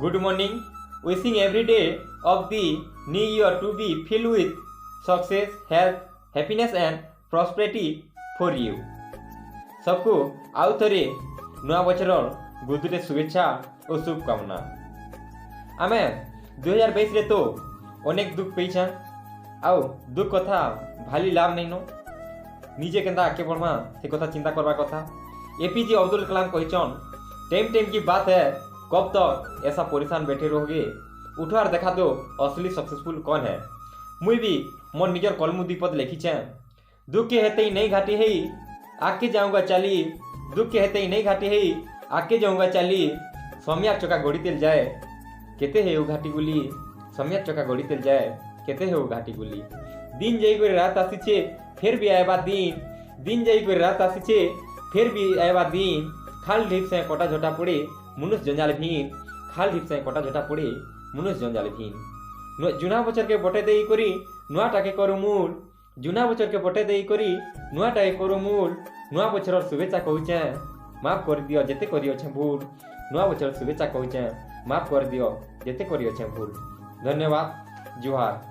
Good morning. Wishing every day of the new year to be filled with success, health, happiness and prosperity for you. सबको आउ थरे नुआ बछर गुदुरे शुभेच्छा और शुभकामना। आमे 2022 रे तो अनेक दुख पेइछा आउ दुख कथा भाली लाभ नहीं नो निजे केंदा आके पड़मा से कथा चिंता करवा कथा। एपीजे अब्दुल कलाम कहिचन टाइम की बात है, कब तक ऐसा परेशान बैठे रहोगे, उठो और देखा दो असली सक्सेसफुल कौन है। मुई भी मोर निजर कलमु दीपद लिखीचे, दुख के हेते ही नहीं घाटी है आके जाऊंगा चाली, दुख के हेते ही नहीं घाटी है आके जाऊंगा चाली, सम्या चका गड़ी तेल जाए केते है वो घाटी गुली, सम्या चका गड़ी तेल जाए केते है वो घाटी गुली। दिन जाई कोई रात आसीचे फिर भी आएबा दिन, दिन जाई कोई रात आसीचे फिर भी आएबा दिन, खाल ढीप से कोटा झोटा पड़े मनुष्य जंजाल भीन, खाल ढीप से कोटा झोटा पड़े मनुष्य जंजाल भीन। जुना बचर के बटे देई करी नुआ टाके करू मूल, जुना बचर के बटे देई करी नुआ टाके करू मूल, नुआ बचर शुभेच्छा कहूचे माफ कर दियो जेते करियो छे भूल, नुआ बचर शुभेच्छा कहूचे माफ कर दियो जेते करियो छे भूल। धन्यवाद, जुहार।